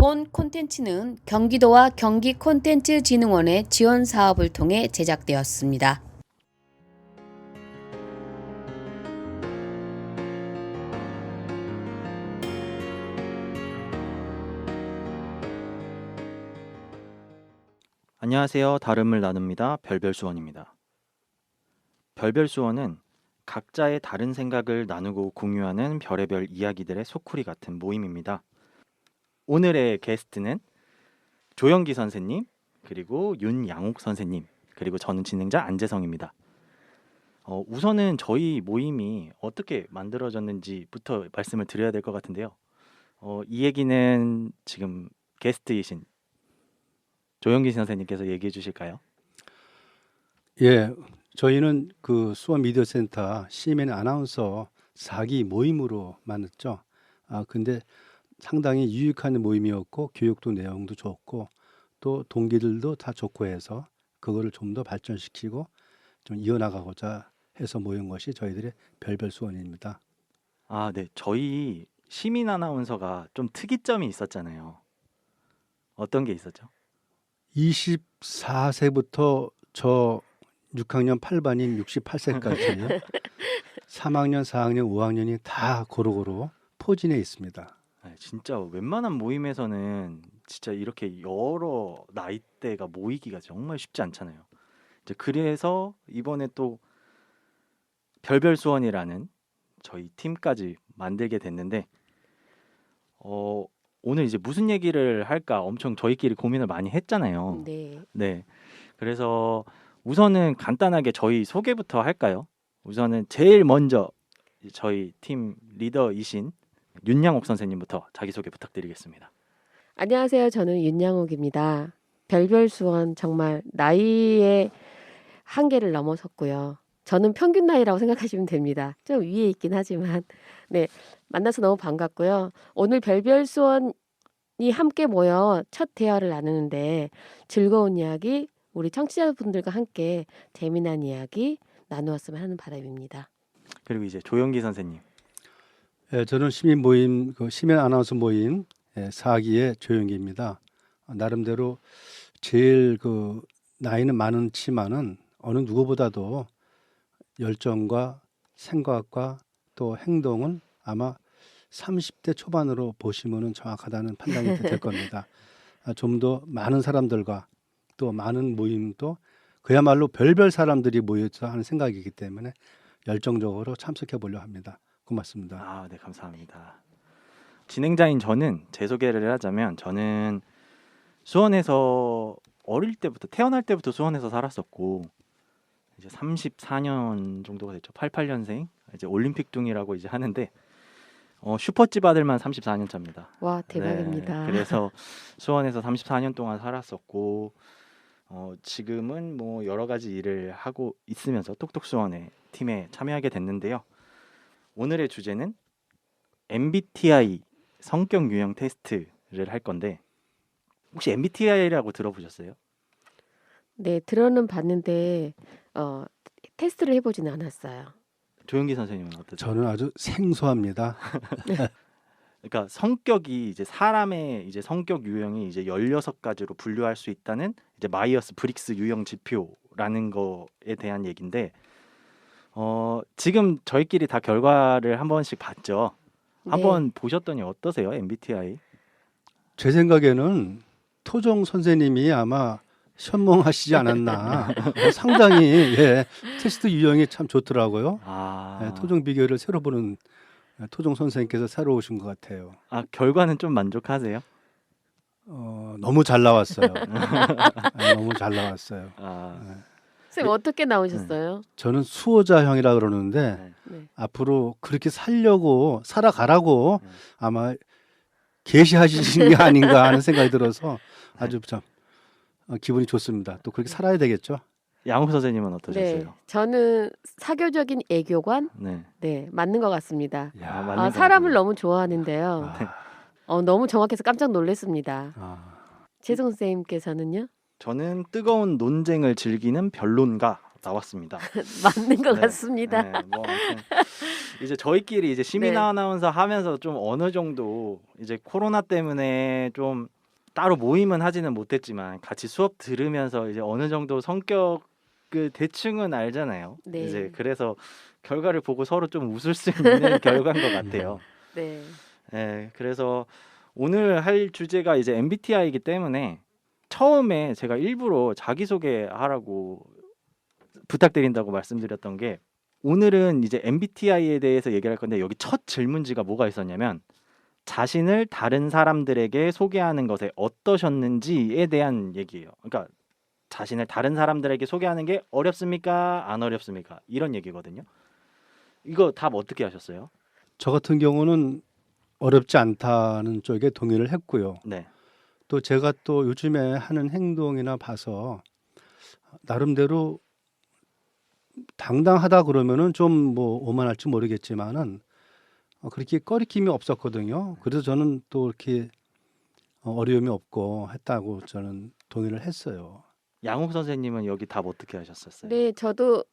본 콘텐츠는 경기도와 경기콘텐츠진흥원의 지원 사업을 통해 제작되었습니다. 안녕하세요. 다름을 나눕니다. 별별수원입니다. 별별수원은 각자의 다른 생각을 나누고 공유하는 별의별 이야기들의 소쿠리 같은 모임입니다. 오늘의 게스트는 조영기 선생님, 그리고 윤양옥 선생님, 그리고 저는 진행자 안재성입니다. 우선은 저희 모임이 어떻게 만들어졌는지부터 말씀을 드려야 될 것 같은데요. 이 얘기는 지금 게스트이신 조영기 선생님께서 얘기해 주실까요? 예, 저희는 그 수원 미디어센터 CMN 아나운서 4기 모임으로 만났죠. 근데 상당히 유익한 모임이었고 교육도 내용도 좋고 또 동기들도 다 좋고 해서 그거를 좀 더 발전시키고 좀 이어나가고자 해서 모인 것이 저희들의 별별 수원입니다. 네. 저희 시민 아나운서가 좀 특이점이 있었잖아요. 어떤 게 있었죠? 24세부터 저 6학년 8반인 68세까지 3학년, 4학년, 5학년이 다 고루고루 포진해 있습니다. 진짜 웬만한 모임에서는 진짜 이렇게 여러 나이대가 모이기가 정말 쉽지 않잖아요. 이제 그래서 이번에 또 별별수원이라는 저희 팀까지 만들게 됐는데 오늘 이제 무슨 얘기를 할까 엄청 저희끼리 고민을 많이 했잖아요. 네. 네. 그래서 우선은 간단하게 저희 소개부터 할까요? 우선은 제일 먼저 저희 팀 리더이신 윤양옥 선생님부터 자기소개 부탁드리겠습니다. 안녕하세요. 저는 윤양옥입니다. 별별수원 정말 나이의 한계를 넘어섰고요. 저는 평균 나이라고 생각하시면 됩니다. 좀 위에 있긴 하지만 네, 만나서 너무 반갑고요. 오늘 별별수원이 함께 모여 첫 대화를 나누는데 즐거운 이야기, 우리 청취자분들과 함께 재미난 이야기 나누었으면 하는 바람입니다. 그리고 이제 조영기 선생님. 예, 저는 시민 모임, 그 시민 아나운서 모임 4기의 조영기입니다. 나름대로 제일 그 나이는 많지만은 어느 누구보다도 열정과 생각과 또 행동은 아마 30대 초반으로 보시면은 정확하다는 판단이 될 겁니다. 좀 더 많은 사람들과 또 많은 모임도 그야말로 별별 사람들이 모여서 하는 생각이기 때문에 열정적으로 참석해 보려 합니다. 고맙습니다. 네, 감사합니다. 진행자인 저는 제 소개를 하자면 저는 수원에서 어릴 때부터 태어날 때부터 수원에서 살았었고 이제 34년 정도가 됐죠. 88년생. 이제 올림픽둥이라고 이제 하는데 슈퍼집 아들만 34년 차입니다. 와, 대박입니다. 네, 그래서 수원에서 34년 동안 살았었고 지금은 뭐 여러 가지 일을 하고 있으면서 똑똑수원의 팀에 참여하게 됐는데요. 오늘의 주제는 MBTI 성격 유형 테스트를 할 건데 혹시 MBTI라고 들어보셨어요? 네, 들어는 봤는데 테스트를 해보지는 않았어요. 조영기 선생님은 어떠세요? 저는 아주 생소합니다. 그러니까 성격이 이제 사람의 이제 성격 유형이 이제 16가지로 분류할 수 있다는 이제 마이어스 브릭스 유형 지표라는 거에 대한 얘기인데 지금 저희끼리 다 결과를 한 번씩 봤죠. 한번 보셨더니 어떠세요? MBTI? 제 생각에는 토종 선생님이 아마 현몽하시지 않았나. 상당히 테스트 유형이 참 좋더라고요. 토종 비교를 새로 보는 토종 선생님께서 새로 오신 것 같아요. 결과는 좀 만족하세요? 너무 잘 나왔어요. 너무 잘 나왔어요. 선생님 어떻게 나오셨어요? 저는 수호자형이라 그러는데 네. 앞으로 그렇게 살아가라고 아마 계시하시는 게 아닌가 하는 생각이 들어서 아주 참 기분이 좋습니다. 또 그렇게 살아야 되겠죠. 양옥 선생님은 어떠셨어요? 네, 저는 사교적인 애교관, 네. 맞는 것 같습니다. 맞는 것 사람을 같아요. 너무 좋아하는데요. 너무 정확해서 깜짝 놀랐습니다. 재성 선생님께서는요? 저는 뜨거운 논쟁을 즐기는 변론가 나왔습니다. 맞는 것 네, 같습니다. 네, 뭐 아무튼 이제 저희끼리 이제 시민 네. 아나운서 하면서 좀 어느 정도 이제 코로나 때문에 좀 따로 모임은 하지는 못했지만 같이 수업 들으면서 이제 어느 정도 성격을 대충은 알잖아요. 네. 이제 그래서 결과를 보고 서로 좀 웃을 수 있는 결과인 것 같아요. 네. 네, 그래서 오늘 할 주제가 이제 MBTI이기 때문에 처음에 제가 일부러 자기소개하라고 부탁드린다고 말씀드렸던 게 오늘은 이제 MBTI에 대해서 얘기할 건데 여기 첫 질문지가 뭐가 있었냐면 자신을 다른 사람들에게 소개하는 것에 어떠셨는지에 대한 얘기예요. 그러니까 자신을 다른 사람들에게 소개하는 게 어렵습니까? 안 어렵습니까? 이런 얘기거든요. 이거 답 어떻게 하셨어요? 저 같은 경우는 어렵지 않다는 쪽에 동의를 했고요. 네. 또 제가 또 요즘에 하는 행동이나 봐서 나름대로 당당하다 그러면은 좀 뭐 오만할지 모르겠지만은 그렇게 꺼리낌이 없었거든요. 그래서 저는 또 이렇게 어려움이 없고 했다고 저는 동의를 했어요. 양욱 선생님은 여기 답 어떻게 하셨었어요? 네, 저도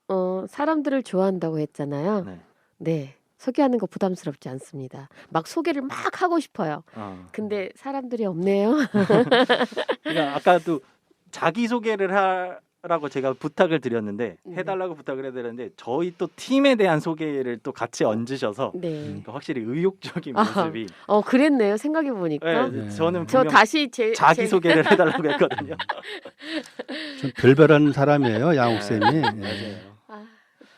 사람들을 좋아한다고 했잖아요. 네. 네. 소개하는 거 부담스럽지 않습니다. 막 소개를 막 하고 싶어요. 근데 사람들이 없네요. 그러니까 아까도 자기 소개를 하라고 제가 부탁을 드렸는데 네. 해달라고 부탁을 해드렸는데 저희 또 팀에 대한 소개를 또 같이 얹으셔서 네. 그러니까 확실히 의욕적인 아, 모습이 그랬네요. 생각해 보니까. 네, 네. 저는 저 분명 다시 자기 소개를 해달라고 했거든요. 좀 별별한 사람이에요, 양욱 쌤이. 예. 맞아요.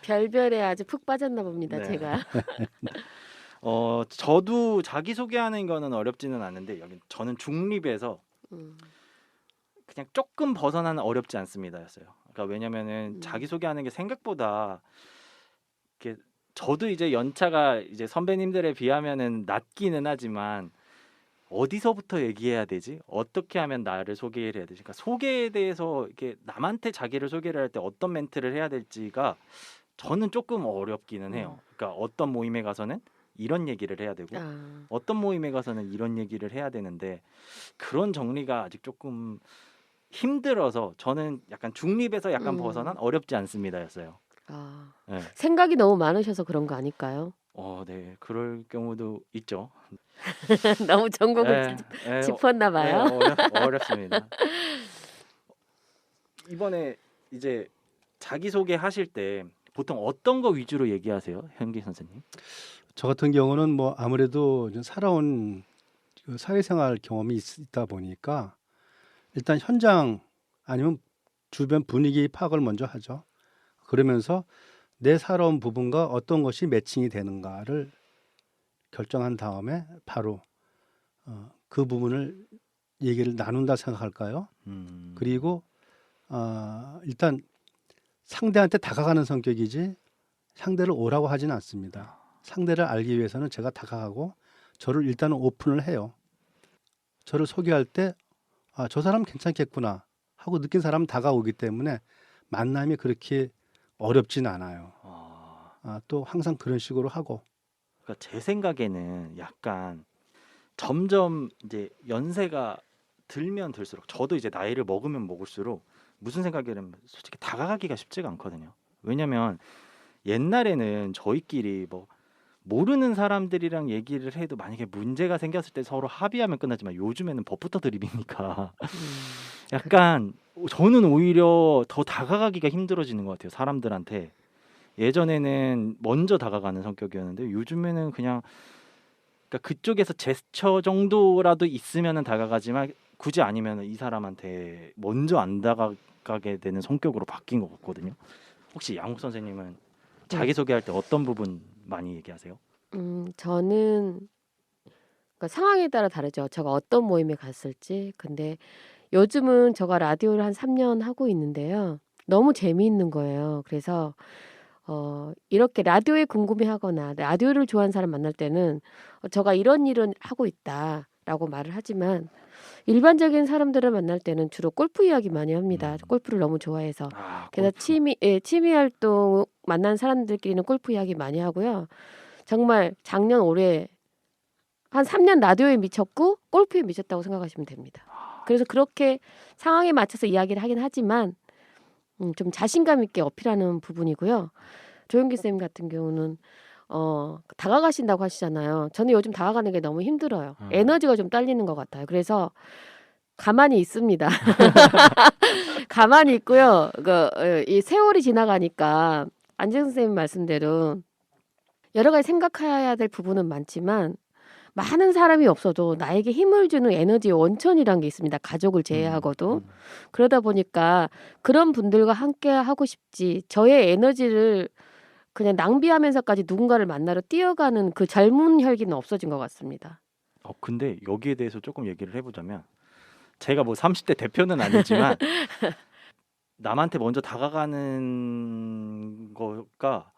별별에 아주 푹 빠졌나 봅니다. 네. 제가. 저도 자기 소개하는 거는 어렵지는 않은데 여기 저는 중립에서 음, 그냥 조금 벗어나는 어렵지 않습니다였어요. 그러니까 왜냐면은 음. 자기 소개하는 게 생각보다 이렇게 저도 이제 연차가 이제 선배님들에 비하면은 낮기는 하지만 어디서부터 얘기해야 되지? 어떻게 하면 나를 소개를 해야 되지? 그러니까 소개에 대해서 이렇게 남한테 자기를 소개를 할 때 어떤 멘트를 해야 될지가 저는 조금 어렵기는 해요. 그러니까 어떤 모임에 가서는 이런 얘기를 해야 되고 아, 어떤 모임에 가서는 이런 얘기를 해야 되는데 그런 정리가 아직 조금 힘들어서 저는 약간 중립에서 약간 벗어난 어렵지 않습니다였어요. 네. 생각이 너무 많으셔서 그런 거 아닐까요? 네, 그럴 경우도 있죠. 너무 전곡을 짚었나 봐요. 어렵습니다. 이번에 이제 자기 소개 하실 때 보통 어떤 거 위주로 얘기하세요, 현기 선생님? 저 같은 경우는 뭐 아무래도 이제 살아온 그 사회생활 경험이 있다 보니까 일단 현장 아니면 주변 분위기 파악을 먼저 하죠. 그러면서 내 살아온 부분과 어떤 것이 매칭이 되는가를 결정한 다음에 바로 그 부분을 얘기를 나눈다 생각할까요? 그리고 일단 상대한테 다가가는 성격이지 상대를 오라고 하지는 않습니다. 상대를 알기 위해서는 제가 다가가고 저를 일단은 오픈을 해요. 저를 소개할 때 저 사람 괜찮겠구나 하고 느낀 사람은 다가오기 때문에 만남이 그렇게 어렵진 않아요. 또 항상 그런 식으로 하고. 그러니까 제 생각에는 약간 점점 이제 연세가 들면 들수록 저도 이제 나이를 먹으면 먹을수록 무슨 생각이냐면 솔직히 다가가기가 쉽지가 않거든요. 왜냐면 옛날에는 저희끼리 뭐 모르는 사람들이랑 얘기를 해도 만약에 문제가 생겼을 때 서로 합의하면 끝나지만 요즘에는 법부터 드립이니까 약간 저는 오히려 더 다가가기가 힘들어지는 것 같아요. 사람들한테. 예전에는 먼저 다가가는 성격이었는데 요즘에는 그냥 그러니까 그쪽에서 제스처 정도라도 있으면은 다가가지만 굳이 아니면 이 사람한테 먼저 안 다가가게 되는 성격으로 바뀐 것 같거든요. 혹시 양욱 선생님은 자기 소개할 때 어떤 부분 많이 얘기하세요? 저는 그러니까 상황에 따라 다르죠. 제가 어떤 모임에 갔을지. 근데 요즘은 제가 라디오를 한 3년 하고 있는데요. 너무 재미있는 거예요. 그래서 이렇게 라디오에 궁금해하거나 라디오를 좋아하는 사람 만날 때는 제가 이런 일은 하고 있다라고 말을 하지만 일반적인 사람들을 만날 때는 주로 골프 이야기 많이 합니다. 골프를 너무 좋아해서. 그래서 취미 활동 만난 사람들끼리는 골프 이야기 많이 하고요. 정말 작년 올해 한 3년 라디오에 미쳤고 골프에 미쳤다고 생각하시면 됩니다. 그래서 그렇게 상황에 맞춰서 이야기를 하긴 하지만 좀 자신감 있게 어필하는 부분이고요. 조영기 쌤 같은 경우는 다가가신다고 하시잖아요. 저는 요즘 다가가는 게 너무 힘들어요. 음. 에너지가 좀 딸리는 것 같아요. 그래서 가만히 있습니다. 가만히 있고요. 이 세월이 지나가니까 안재승 선생님 말씀대로 여러 가지 생각해야 될 부분은 많지만 많은 사람이 없어도 나에게 힘을 주는 에너지의 원천이란 게 있습니다. 가족을 제외하고도. 그러다 보니까 그런 분들과 함께 하고 싶지. 저의 에너지를 그냥 낭비하면서까지 누군가를 만나러 뛰어가는 그 젊은 혈기는 없어진 것 같습니다. 근데 여기에 대해서 조금 얘기를 해보자면 제가 뭐 30대 대표는 아니지만 남한테 먼저 다가가는 거가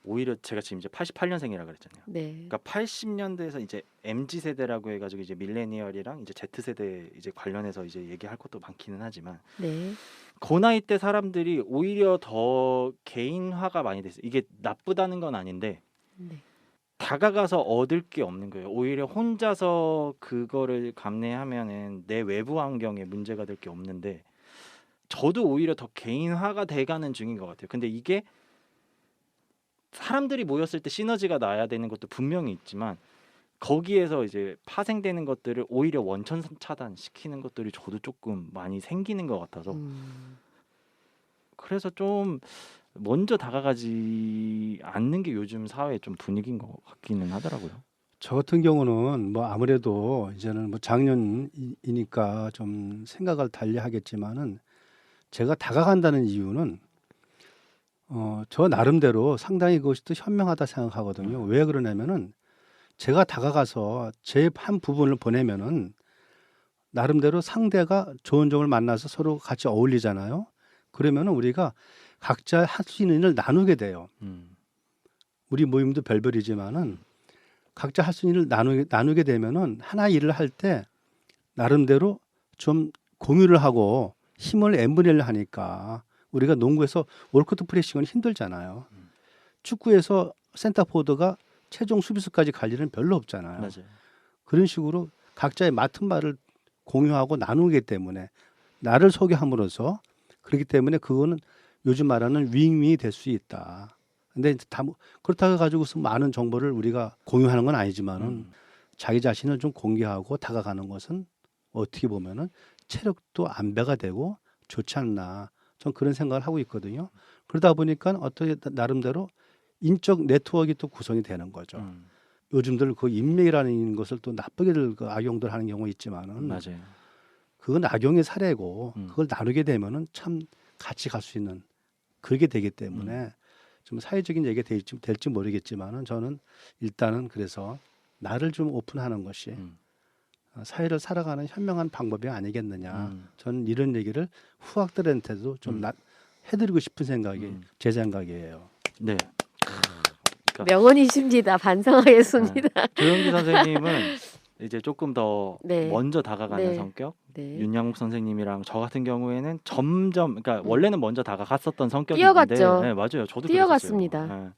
오히려 제가 지금 이제 88년생이라 그랬잖아요. 네. 그러니까 80년대에서 이제 MZ 세대라고 해가지고 이제 밀레니얼이랑 이제 Z 세대 이제 관련해서 이제 얘기할 것도 많기는 하지만 네. 그 나이 때 사람들이 오히려 더 개인화가 많이 됐어요. 이게 나쁘다는 건 아닌데 네. 다가가서 얻을 게 없는 거예요. 오히려 혼자서 그거를 감내하면은 내 외부 환경에 문제가 될 게 없는데 저도 오히려 더 개인화가 돼가는 중인 것 같아요. 근데 이게 사람들이 모였을 때 시너지가 나야 되는 것도 분명히 있지만 거기에서 이제 파생되는 것들을 오히려 원천 차단시키는 것들이 저도 조금 많이 생기는 것 같아서 그래서 좀 먼저 다가가지 않는 게 요즘 사회의 좀 분위기인 것 같기는 하더라고요. 저 같은 경우는 뭐 아무래도 이제는 뭐 작년이니까 좀 생각을 달리 하겠지만은 제가 다가간다는 이유는 저 나름대로 상당히 그것이 또 현명하다 생각하거든요. 왜 그러냐면은 제가 다가가서 제 한 부분을 보내면은 나름대로 상대가 좋은 점을 만나서 서로 같이 어울리잖아요. 그러면은 우리가 각자 할 수 있는 일을 나누게 돼요. 우리 모임도 별별이지만은 각자 할 수 있는 일을 나누게 되면은 하나 일을 할 때 나름대로 좀 공유를 하고 힘을 n분의 1을 하니까 우리가 농구에서 월커트 프레싱은 힘들잖아요. 축구에서 센터포드가 최종 수비수까지 갈 일은 별로 없잖아요. 맞아요. 그런 식으로 각자의 맡은 바를 공유하고 나누기 때문에 나를 소개함으로써 그렇기 때문에 그거는 요즘 말하는 윙윙이 될 수 있다. 근데 그렇다고 가지고서 많은 정보를 우리가 공유하는 건 아니지만은 자기 자신을 좀 공개하고 다가가는 것은 어떻게 보면은 체력도 안배가 되고 좋지 않나. 전 그런 생각을 하고 있거든요. 그러다 보니까 어떻게 나름대로 인적 네트워크가 또 구성이 되는 거죠. 요즘들 그 인맥이라는 것을 또 나쁘게들 그 악용들 하는 경우가 있지만은 맞아요. 그건 악용의 사례고 음. 그걸 나누게 되면은 참 같이 갈 수 있는 그렇게 되기 때문에 좀 사회적인 얘기가 될지 모르겠지만은 저는 일단은 그래서 나를 좀 오픈하는 것이 사회를 살아가는 현명한 방법이 아니겠느냐. 저는 이런 얘기를 후학들한테도 좀 해드리고 싶은 생각이 제 생각이에요. 네. 명언이십니다. 반성하겠습니다. 조영기 선생님은 이제 조금 더 네. 먼저 다가가는 네. 성격. 네. 윤양욱 선생님이랑 저 같은 경우에는 점점 그러니까 원래는 먼저 다가갔었던 성격인데 뛰어갔죠. 네, 맞아요. 저도 뛰어갔습니다. 그랬었어요. 네.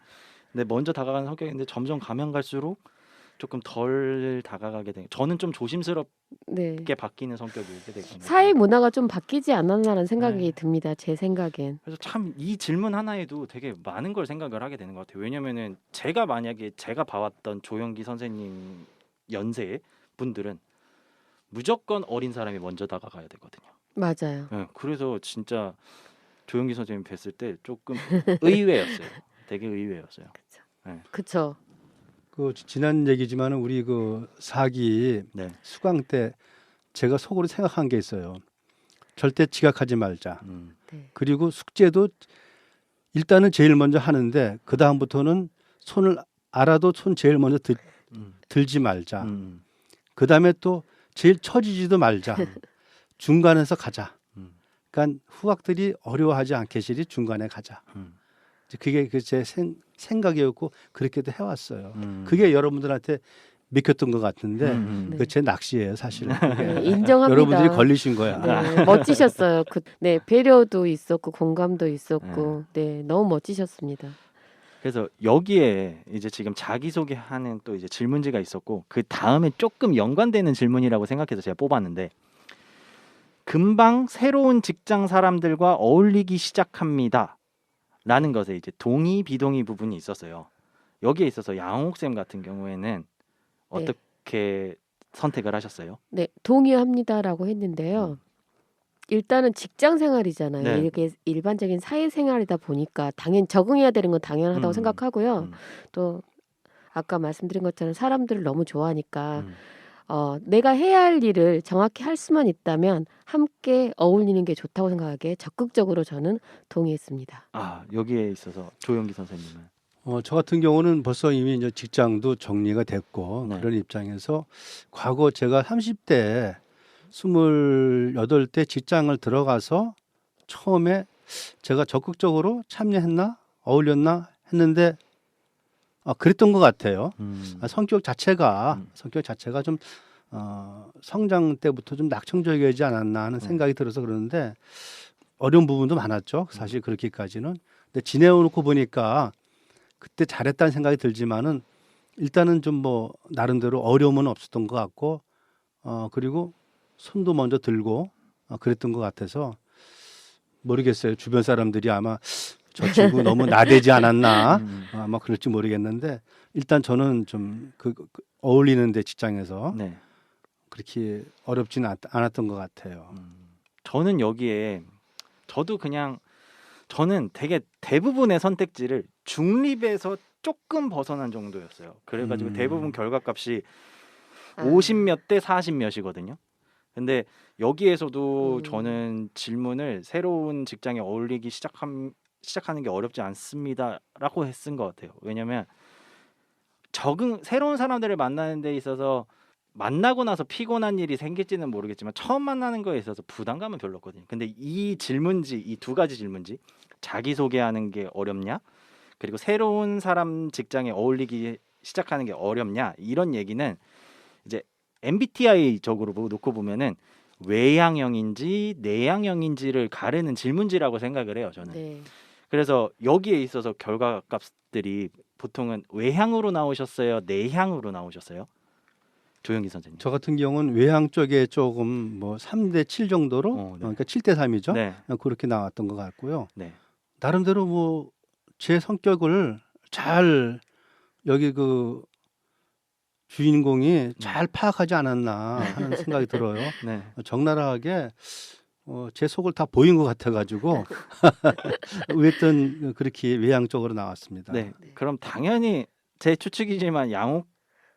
근데 먼저 다가가는 성격인데 점점 가면 갈수록 조금 덜 다가가게 되는. 저는 좀 조심스럽게 네. 바뀌는 성격이게 되거든요. 사회 문화가 좀 바뀌지 않았나라는 생각이 네. 듭니다. 제 생각엔. 그래서 참 이 질문 하나에도 되게 많은 걸 생각을 하게 되는 것 같아요. 왜냐면은 제가 만약에 제가 봐왔던 조영기 선생님 연세의 분들은 무조건 어린 사람이 먼저 다가가야 되거든요. 맞아요. 네, 그래서 진짜 조영기 선생님 뵀을 때 조금 의외였어요. 되게 의외였어요. 그쵸. 그 지난 얘기지만은 우리 그 4기 네. 수강 때 제가 속으로 생각한 게 있어요. 절대 지각하지 말자. 네. 그리고 숙제도 일단은 제일 먼저 하는데 그 다음부터는 손을 알아도 손 제일 먼저 들지 말자. 그 다음에 또 제일 처지지도 말자. 중간에서 가자. 그러니까 후학들이 어려워하지 않게시리 중간에 가자. 이제 그게 제 생각이었고 그렇게도 해왔어요. 그게 여러분들한테 믿겼던 것 같은데 그 제 낚시예요, 사실은. 네, 인정합니다. 여러분들이 걸리신 거야. 네, 멋지셨어요. 네, 배려도 있었고 공감도 있었고, 네, 너무 멋지셨습니다. 그래서 여기에 이제 지금 자기소개하는 또 이제 질문지가 있었고 그 다음에 조금 연관되는 질문이라고 생각해서 제가 뽑았는데 금방 새로운 직장 사람들과 어울리기 시작합니다. 라는 것에 이제 동의 비동의 부분이 있었어요. 여기에 있어서 양옥 쌤 같은 경우에는 어떻게 선택을 하셨어요? 네, 동의합니다라고 했는데요. 일단은 직장 생활이잖아요. 네. 이렇게 일반적인 사회 생활이다 보니까 당연히 적응해야 되는 건 당연하다고 음, 생각하고요. 음, 또 아까 말씀드린 것처럼 사람들을 너무 좋아하니까 음. 내가 해야 할 일을 정확히 할 수만 있다면 함께 어울리는 게 좋다고 생각하기에 적극적으로 저는 동의했습니다. 아, 여기에 있어서 조영기 선생님은 저 같은 경우는 벌써 이미 이제 직장도 정리가 됐고 네. 그런 입장에서 과거 제가 30대 28대 직장을 들어가서 처음에 제가 적극적으로 참여했나 어울렸나 했는데 그랬던 것 같아요. 성격 자체가 좀 성장 때부터 좀 낙천적이지 않았나 하는 생각이 들어서 그러는데 어려운 부분도 많았죠. 사실 그렇게까지는. 근데 지내놓고 보니까 그때 잘했다는 생각이 들지만은 일단은 좀 뭐 나름대로 어려움은 없었던 것 같고 그리고 손도 먼저 들고 그랬던 것 같아서 모르겠어요. 주변 사람들이 아마 저 친구 너무 나대지 않았나 아마 그럴지 모르겠는데 일단 저는 좀 어울리는데 직장에서 네. 그렇게 어렵지는 않았던 것 같아요. 저는 여기에 저는 되게 대부분의 선택지를 중립에서 조금 벗어난 정도였어요. 그래가지고 대부분 결과값이 50몇 대 40 몇이거든요. 근데 여기에서도 저는 질문을 새로운 직장에 어울리기 시작하는 게 어렵지 않습니다라고 쓴 것 같아요. 왜냐하면 새로운 사람들을 만나는 데 있어서 만나고 나서 피곤한 일이 생길지는 모르겠지만 처음 만나는 거에 있어서 부담감은 별로 없거든요. 근데 이 두 가지 질문지 자기소개하는 게 어렵냐 그리고 새로운 사람 직장에 어울리기 시작하는 게 어렵냐 이런 얘기는 이제 MBTI적으로 놓고 보면은 외향형인지 내향형인지를 가르는 질문지라고 생각을 해요. 저는. 네. 그래서 여기에 있어서 결과값들이 보통은 외향으로 나오셨어요? 내향으로 나오셨어요? 조영기 선생님. 저 같은 경우는 외향 쪽에 조금 뭐 3대 7 정도로 네. 그러니까 7대 3이죠. 네. 그렇게 나왔던 것 같고요. 네. 나름대로 뭐 제 성격을 잘 여기 주인공이 잘 파악하지 않았나 하는 생각이 들어요. 네. 적나라하게 제 속을 다 보인 것 같아가지고 어쨌든 그렇게 외향 쪽으로 나왔습니다. 네. 그럼 당연히 제 추측이지만 양옥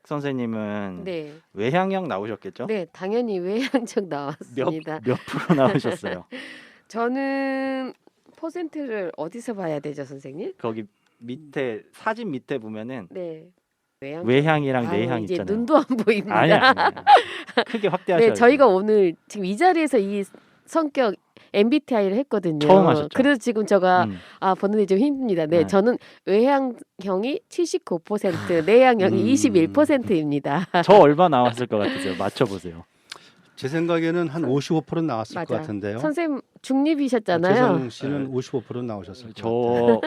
선생님은 네. 외향형 나오셨겠죠? 네, 당연히 외향적 나왔습니다. 몇 프로 나오셨어요? 저는 퍼센트를 어디서 봐야 되죠, 선생님? 거기 밑에 사진 밑에 보면은 네. 외향이랑 아유, 내향 이제 있잖아요. 눈도 안 보입니다. 아니야. 크게 확대하셔야 네, 저희가 오늘 지금 이 자리에서 이 성격 MBTI를 했거든요. 처음 하셨죠? 그래서 지금 제가 보는데 좀 힘듭니다. 네, 네. 저는 외향형이 79%, 내향형이 21%입니다. 저 얼마 나왔을 것 같으세요? 맞춰보세요. 제 생각에는 한 55% 나왔을 맞아. 것 같은데요. 선생님 중립이셨잖아요. 최성 씨는 55% 나오셨을 것 저 같아요.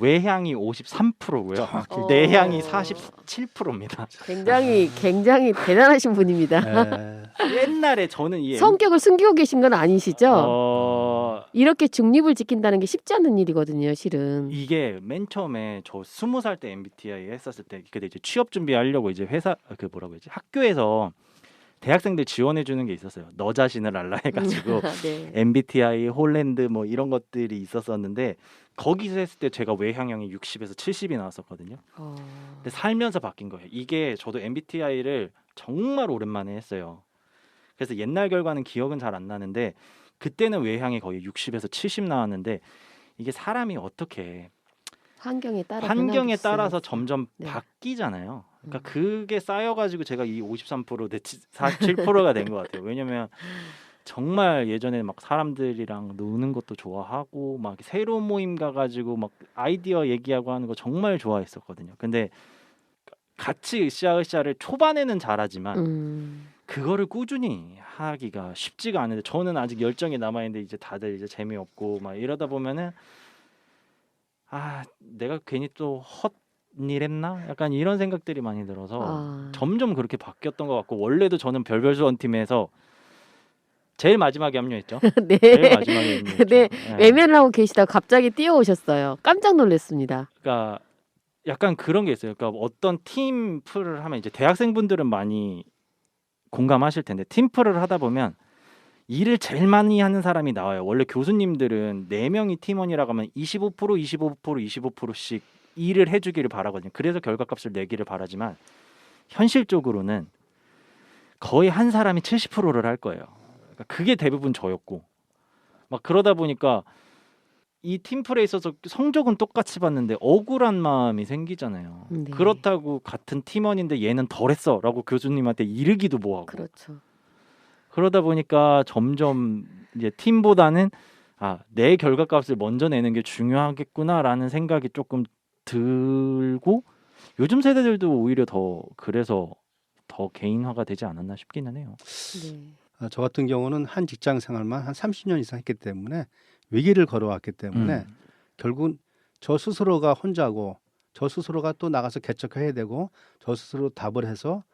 외향이 53%고요. 어. 내향이 47%입니다. 굉장히 대단하신 분입니다. 네. 옛날에 저는 이 성격을 숨기고 계신 건 아니시죠? 어, 이렇게 중립을 지킨다는 게 쉽지 않은 일이거든요, 실은. 이게 맨 처음에 저 20살 때 MBTI 했었을 때 그때 이제 취업 준비하려고 이제 회사 학교에서 대학생들 지원해 주는 게 있었어요. 너 자신을 알라 해가지고 네. MBTI, 홀랜드 뭐 이런 것들이 있었었는데 거기서 했을 때 제가 외향형이 60에서 70이 나왔었거든요. 근데 살면서 바뀐 거예요. 이게 저도 MBTI를 정말 오랜만에 했어요. 그래서 옛날 결과는 기억은 잘 안 나는데 그때는 외향이 거의 60에서 70 나왔는데 이게 사람이 어떻게 환경에 따라서 점점 네. 바뀌잖아요. 그러니까 그게 쌓여가지고 제가 이 53% 대 47%가 된 것 같아요. 왜냐면 정말 예전에 막 사람들이랑 노는 것도 좋아하고 막 새로운 모임 가가지고 막 아이디어 얘기하고 하는 거 정말 좋아했었거든요. 근데 같이 으쌰으쌰를 초반에는 잘하지만 그거를 꾸준히 하기가 쉽지가 않은데 저는 아직 열정이 남아있는데 이제 다들 이제 재미없고 막 이러다 보면은 내가 괜히 또 헛일 했나? 약간 이런 생각들이 많이 들어서 점점 그렇게 바뀌었던 것 같고 원래도 저는 별별수원팀에서 제일 마지막에 합류했죠. 네. 제일 마지막에 합류했죠. 네. 외면을 하고 계시다가 갑자기 뛰어오셨어요. 깜짝 놀랐습니다. 그러니까 약간 그런 게 있어요. 그러니까 어떤 팀플을 하면 이제 대학생분들은 많이 공감하실 텐데 팀플을 하다 보면 일을 제일 많이 하는 사람이 나와요. 원래 교수님들은 4명이 팀원이라고 하면 25%, 25%, 25%씩 일을 해주기를 바라거든요. 그래서 결과값을 내기를 바라지만 현실적으로는 거의 한 사람이 70%를 할 거예요. 그러니까 그게 대부분 저였고 막 그러다 보니까 이 팀플에 있어서 성적은 똑같이 봤는데 억울한 마음이 생기잖아요. 네. 그렇다고 같은 팀원인데 얘는 덜했어라고 교수님한테 이르기도 뭐하고 그렇죠. 그러다 보니까 점점 이제 팀보다는 내 결과값을 먼저 내는 게 중요하겠구나라는 생각이 조금 들고 요즘 세대들도 오히려 더 그래서 더 개인화가 되지 않았나 싶기는 해요. 네. 저 같은 경우는 한 직장 생활만 한 30년 이상 했기 때문에 위기를 걸어왔기 때문에 결국은 저 스스로가 혼자고 저 스스로가 또 나가서 개척해야 되고 저 스스로 답을 해서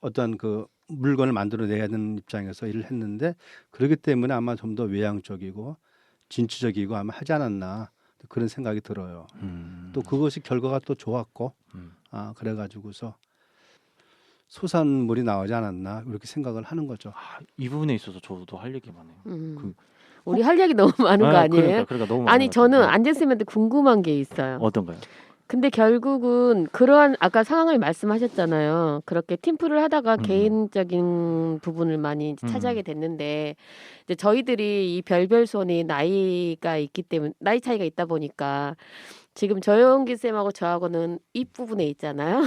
어떤 그 물건을 만들어내야 되는 입장에서 일을 했는데 그렇기 때문에 아마 좀 더 외향적이고 진취적이고 아마 하지 않았나 그런 생각이 들어요. 또 그것이 결과가 또 좋았고 그래가지고서 소산물이 나오지 않았나 이렇게 생각을 하는 거죠. 이 부분에 있어서 저도 할 얘기 많아요. 우리 할 얘기 너무 많은 거 아니에요? 그러니까 너무 아니 많은 것 저는 같아요. 안재쌤한테 궁금한 게 있어요. 어떤가요? 근데 결국은 그러한 아까 상황을 말씀하셨잖아요. 그렇게 팀플을 하다가 개인적인 부분을 많이 이제 차지하게 됐는데 이제 저희들이 이 별별손이 나이가 있기 때문에 나이 차이가 있다 보니까 지금 조영기 쌤하고 저하고는 이 부분에 있잖아요.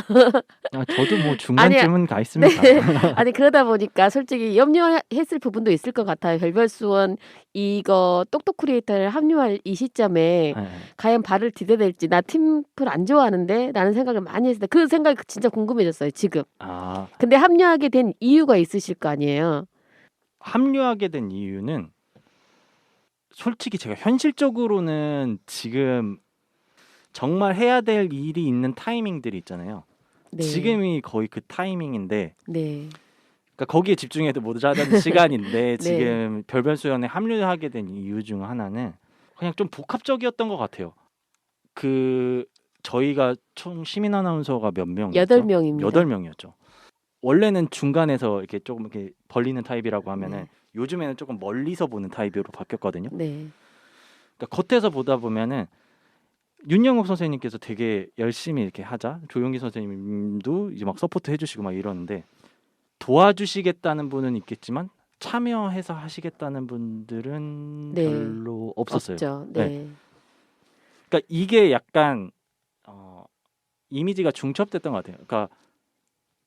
저도 뭐 중간쯤은 가 있습니다. 네. 아니 그러다 보니까 솔직히 염려했을 부분도 있을 것 같아요. 별별수원 이거 똑똑 크리에이터를 합류할 이 시점에 네. 과연 발을 디뎌야 될지 나 팀플 안 좋아하는데 라는 생각을 많이 했을 때 그 생각이 진짜 궁금해졌어요 지금. 근데 합류하게 된 이유가 있으실 거 아니에요. 합류하게 된 이유는 솔직히 제가 현실적으로는 지금 정말 해야 될 일이 있는 타이밍들이 있잖아요. 네. 지금이 거의 그 타이밍인데 네. 그러니까 거기에 집중해도 못하는 시간인데 네. 지금 별별수연에 합류하게 된 이유 중 하나는 그냥 좀 복합적이었던 것 같아요. 저희가 총 시민 아나운서가 몇 명이었죠? 8명입니다. 8명이었죠. 원래는 중간에서 이렇게 조금 이렇게 벌리는 타입이라고 하면은 요즘에는 조금 멀리서 보는 타입으로 바뀌었거든요. 네. 그러니까 겉에서 보다 보면은 윤영욱 선생님께서 되게 열심히 이렇게 하자. 조용기 선생님도 이제 막 서포트 해주시고 막 이러는데 도와주시겠다는 분은 있겠지만 참여해서 하시겠다는 분들은 네. 별로 없었어요. 없죠. 네. 그러니까 이게 약간 이미지가 중첩됐던 것 같아요. 그러니까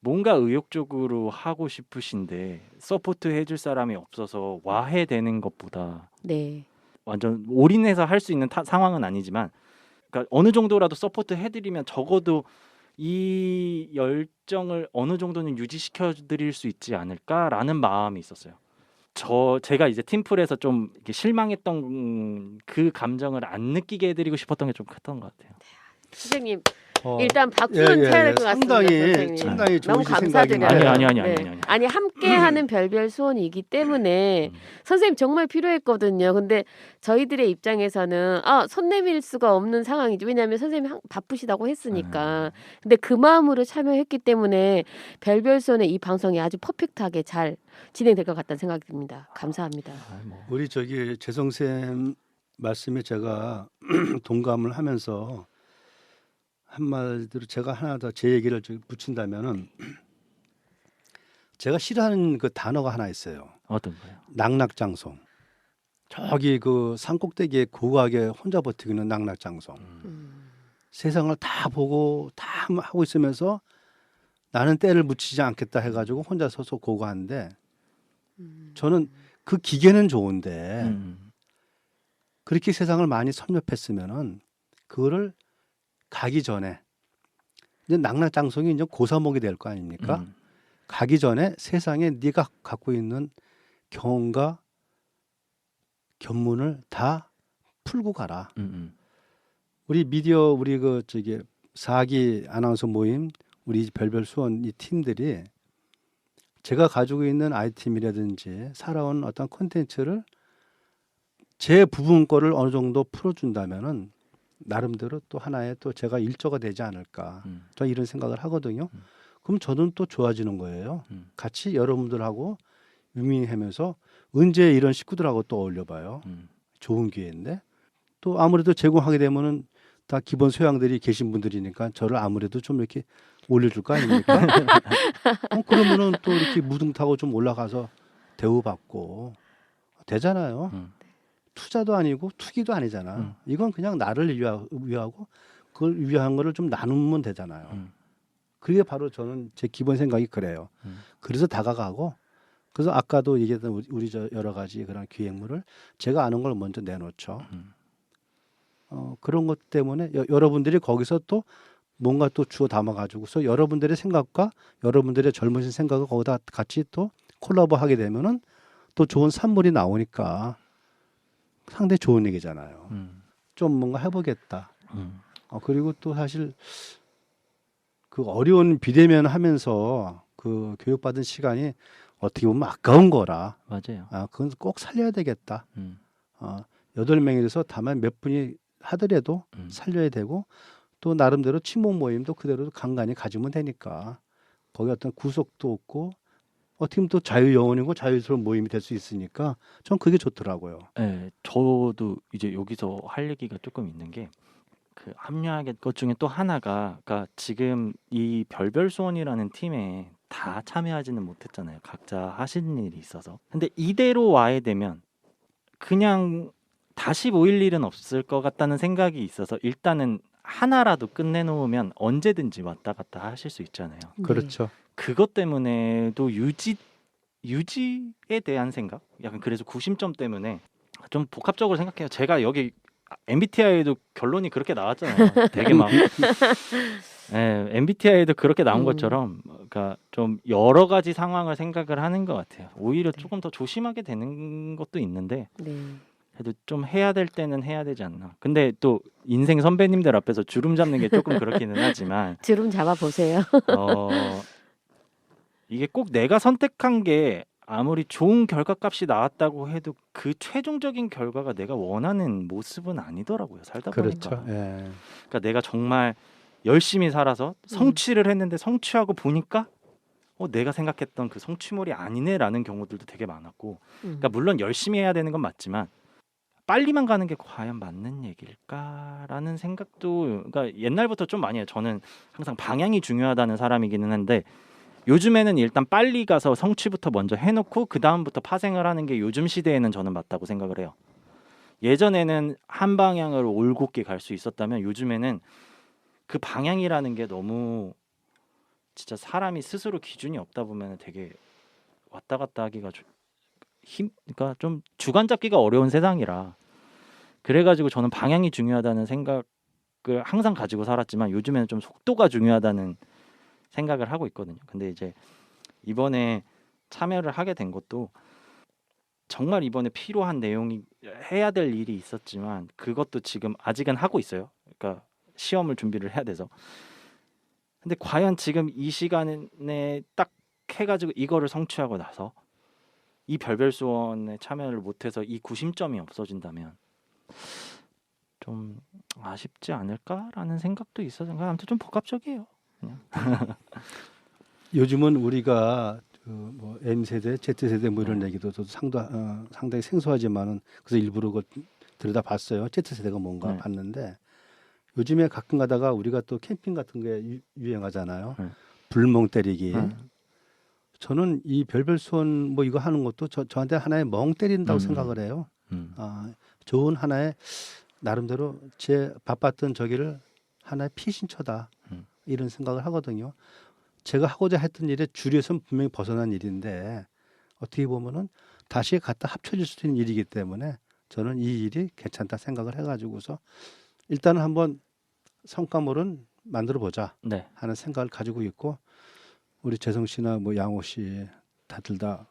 뭔가 의욕적으로 하고 싶으신데 서포트 해줄 사람이 없어서 와해되는 것보다 네. 완전 올인해서 할 수 있는 상황은 아니지만 그러니까 어느 정도라도 서포트 해드리면 적어도 이 열정을 어느 정도는 유지시켜 드릴 수 있지 않을까라는 마음이 있었어요. 제가 이제 팀플에서 좀 이렇게 실망했던 그 감정을 안 느끼게 해드리고 싶었던 게 좀 컸던 것 같아요. 선생님 일단 박수는 쳐야 될 것 같습니다. 선생님. 상당히 너무 좋으신 생각인 감사드려요. 거예요. 아니 함께하는 별별 수원이기 때문에 선생님 정말 필요했거든요. 근데 저희들의 입장에서는 손 내밀 수가 없는 상황이죠. 왜냐하면 선생님이 바쁘시다고 했으니까. 근데 그 마음으로 참여했기 때문에 별별 수원의 이 방송이 아주 퍼펙트하게 잘 진행될 것 같다는 생각이 듭니다. 감사합니다. 우리 재성쌤 말씀에 제가 동감을 하면서 한마디로 제가 하나 더 제 얘기를 붙인다면은 제가 싫어하는 그 단어가 하나 있어요. 어떤가요? 낙낙장송. 저기 그 산꼭대기에 고고하게 혼자 버티고 있는 낙낙장송. 세상을 다 보고 다 하고 있으면서 나는 때를 묻히지 않겠다 해가지고 혼자 서서 고고하는데 저는 그 기계는 좋은데 그렇게 세상을 많이 섭렵했으면은 그거를 가기 전에 이제 낙낙장성이 이제 고사목이 될 거 아닙니까? 가기 전에 세상에 네가 갖고 있는 경험과 견문을 다 풀고 가라. 우리 미디어 우리 사기 아나운서 모임 우리 별별 수원 이 팀들이 제가 가지고 있는 아이템이라든지 살아온 어떤 콘텐츠를 제 부분 거를 어느 정도 풀어준다면은 나름대로 또 하나의 또 제가 일조가 되지 않을까. 음. 저 이런 생각을 하거든요. 음. 그럼 저는 또 좋아지는 거예요. 음. 같이 여러분들하고 유민하면서 언제 이런 식구들하고 또 어울려봐요. 음. 좋은 기회인데 또 아무래도 제공하게 되면은 다 기본 소양들이 계신 분들이니까 저를 아무래도 좀 이렇게 올려줄 거 아닙니까? 그러면은 또 이렇게 무등 타고 좀 올라가서 대우받고 되잖아요. 음. 투자도 아니고 투기도 아니잖아. 이건 그냥 나를 위하고 그걸 위한 거를 좀 나누면 되잖아요. 그게 바로 저는 제 기본 생각이 그래요. 그래서 다가가고 그래서 아까도 얘기했던 우리 저 여러 가지 그런 기획물을 제가 아는 걸 먼저 내놓죠. 그런 것 때문에 여러분들이 거기서 또 뭔가 또 주워 담아가지고서 여러분들의 생각과 여러분들의 젊으신 생각을 거기다 같이 또 콜라보하게 되면은 또 좋은 산물이 나오니까 상당히 좋은 얘기잖아요. 좀 뭔가 해보겠다. 그리고 또 사실 그 어려운 비대면 하면서 그 교육받은 시간이 어떻게 보면 아까운 거라. 맞아요. 그건 꼭 살려야 되겠다. 음. 8명에서 다만 몇 분이 하더라도 살려야 되고 또 나름대로 친목 모임도 그대로 간간히 가지면 되니까 거기 어떤 구속도 없고 어떻게 보면 또 자유 영혼이고 자유스러운 모임이 될 수 있으니까 전 그게 좋더라고요. 네, 저도 이제 여기서 할 얘기가 조금 있는 게 그 합류하게 것 중에 또 하나가 그러니까 지금 이 별별수원이라는 팀에 다 참여하지는 못했잖아요. 각자 하시는 일이 있어서. 근데 이대로 와야 되면 그냥 다시 모일 일은 없을 것 같다는 생각이 있어서 일단은 하나라도 끝내놓으면 언제든지 왔다 갔다 하실 수 있잖아요. 네. 그렇죠. 그것 때문에도 유지에 대한 생각? 약간 그래서 구심점 때문에 좀 복합적으로 생각해요. 제가 여기 MBTI에도 결론이 그렇게 나왔잖아요. 되게 막 MBTI에도 그렇게 나온 것처럼 그러니까 좀 여러 가지 상황을 생각을 하는 것 같아요. 오히려 조금 더 조심하게 되는 것도 있는데 네. 그래도 좀 해야 될 때는 해야 되지 않나. 근데 또 인생 선배님들 앞에서 주름 잡는 게 조금 그렇기는 하지만 주름 잡아 보세요. 이게 꼭 내가 선택한 게 아무리 좋은 결과값이 나왔다고 해도 그 최종적인 결과가 내가 원하는 모습은 아니더라고요. 살다 그렇죠. 보니까. 예. 그러니까 내가 정말 열심히 살아서 성취를 했는데 성취하고 보니까 내가 생각했던 그 성취물이 아니네라는 경우들도 되게 많았고. 그러니까 물론 열심히 해야 되는 건 맞지만 빨리만 가는 게 과연 맞는 얘기일까라는 생각도 그러니까 옛날부터 좀 많이 해요. 저는 항상 방향이 중요하다는 사람이기는 한데 요즘에는 일단 빨리 가서 성취부터 먼저 해놓고 그 다음부터 파생을 하는 게 요즘 시대에는 저는 맞다고 생각을 해요. 예전에는 한 방향으로 올곧게 갈 수 있었다면 요즘에는 그 방향이라는 게 너무 진짜 사람이 스스로 기준이 없다 보면 되게 왔다 갔다 하기가 그러니까 좀 주관 잡기가 어려운 세상이라 그래가지고 저는 방향이 중요하다는 생각을 항상 가지고 살았지만 요즘에는 좀 속도가 중요하다는 생각을 하고 있거든요. 근데 이제 이번에 참여를 하게 된 것도 정말 이번에 필요한 내용이 해야 될 일이 있었지만 그것도 지금 아직은 하고 있어요. 그러니까 시험을 준비를 해야 돼서. 근데 과연 지금 이 시간에 딱 해가지고 이거를 성취하고 나서 이 별별수원에 참여를 못해서 이 구심점이 없어진다면 좀 아쉽지 않을까라는 생각도 있어서 아무튼 좀 복합적이에요. 그냥. 요즘은 우리가 뭐 M세대, Z세대 뭐 이런 얘기도 저도 상당히 생소하지만은 그래서 일부러 그걸 들여다봤어요. Z세대가 뭔가 네. 봤는데 요즘에 가끔 가다가 우리가 또 캠핑 같은 게 유행하잖아요. 네. 불멍 때리기. 저는 이 별별수원 뭐 이거 하는 것도 저한테 하나의 멍 때린다고 생각을 해요. 좋은 하나의 나름대로 제 바빴던 저기를 하나의 피신처다. 이런 생각을 하거든요. 제가 하고자 했던 일에 줄에서는 분명히 벗어난 일인데 어떻게 보면은 다시 갖다 합쳐질 수 있는 일이기 때문에 저는 이 일이 괜찮다 생각을 해가지고서 일단은 한번 성과물은 만들어 보자 네. 하는 생각을 가지고 있고 우리 재성 씨나 뭐 양호 씨 다들 다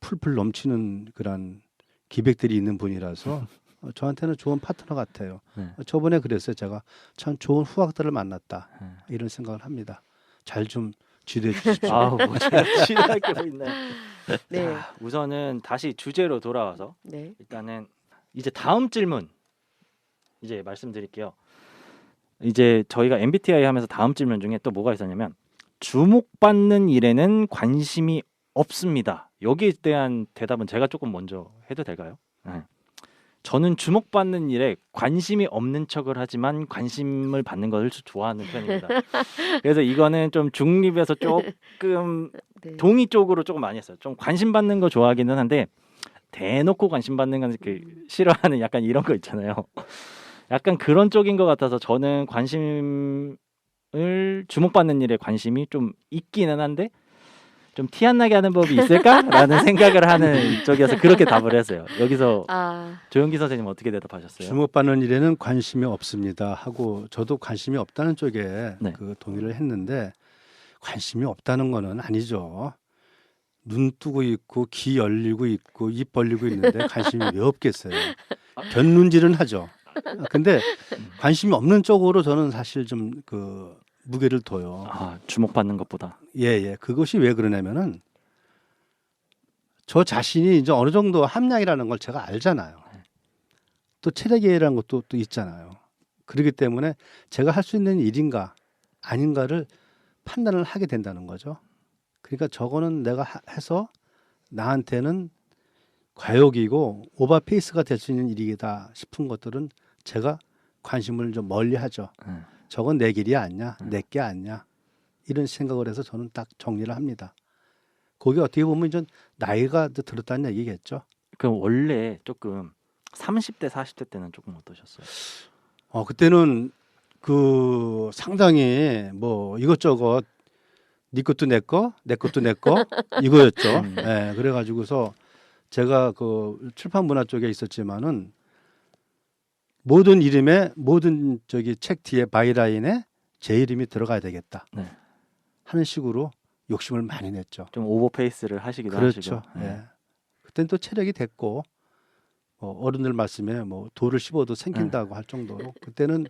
풀풀 넘치는 그런 기백들이 있는 분이라서 저한테는 좋은 파트너 같아요. 네. 저번에 그랬어요. 제가 참 좋은 후학들을 만났다 이런 생각을 합니다. 잘 좀 지도해 주십시오. 아우 뭐 제가 지랄 게 뭐 있나요? 네. 자, 우선은 다시 주제로 돌아와서 네. 일단은 이제 다음 질문 이제 말씀드릴게요. 이제 저희가 MBTI 하면서 다음 질문 중에 또 뭐가 있었냐면 주목받는 일에는 관심이 없습니다. 여기에 대한 대답은 제가 조금 먼저 해도 될까요? 네. 저는 주목받는 일에 관심이 없는 척을 하지만 관심을 받는 것을 좋아하는 편입니다. 그래서 이거는 좀 중립에서 조금 네. 동의 쪽으로 조금 많이 했어요. 좀 관심 받는 거 좋아하기는 한데 대놓고 관심 받는 건 이렇게 싫어하는 약간 이런 거 있잖아요. 약간 그런 쪽인 것 같아서 저는 관심을 주목받는 일에 관심이 좀 있기는 한데 좀 티 안 나게 하는 법이 있을까라는 생각을 하는 쪽이어서 그렇게 답을 했어요. 여기서 아, 조영기 선생님 어떻게 대답하셨어요? 주목받는 일에는 관심이 없습니다 하고 저도 관심이 없다는 쪽에 네. 그 동의를 했는데 관심이 없다는 거는 아니죠. 눈 뜨고 있고 귀 열리고 있고 입 벌리고 있는데 관심이 왜 없겠어요. 견눈질은 하죠. 근데 관심이 없는 쪽으로 저는 사실 좀 그 무게를 둬요. 아, 주목받는 것보다. 예. 그것이 왜 그러냐면은 저 자신이 이제 어느 정도 함량이라는 걸 제가 알잖아요. 또 체력이라는 것도 또 있잖아요. 그렇기 때문에 제가 할 수 있는 일인가 아닌가를 판단을 하게 된다는 거죠. 그러니까 저거는 내가 해서 나한테는 과욕이고 오버페이스가 될 수 있는 일이다 싶은 것들은 제가 관심을 좀 멀리 하죠. 저건 내 길이 아니냐, 내 게 아니냐 이런 생각을 해서 저는 딱 정리를 합니다. 그게 어떻게 보면 좀 나이가 들었다는 얘기겠죠. 그럼 원래 조금 30대, 40대 때는 조금 어떠셨어요? 그때는 그 상당히 뭐 이것저것 네 것도 내 거, 내 것도 내 거 이거였죠. 예, 그래가지고서 제가 그 출판 문화 쪽에 있었지만은 모든 이름에 모든 저기 책 뒤에 바이라인에 제 이름이 들어가야 되겠다 네. 하는 식으로 욕심을 많이 냈죠. 좀 오버페이스를 하시기도 그렇죠. 하시고. 예. 그때는 또 체력이 됐고 어른들 말씀에 뭐 돌을 씹어도 생긴다고 할 정도로 그때는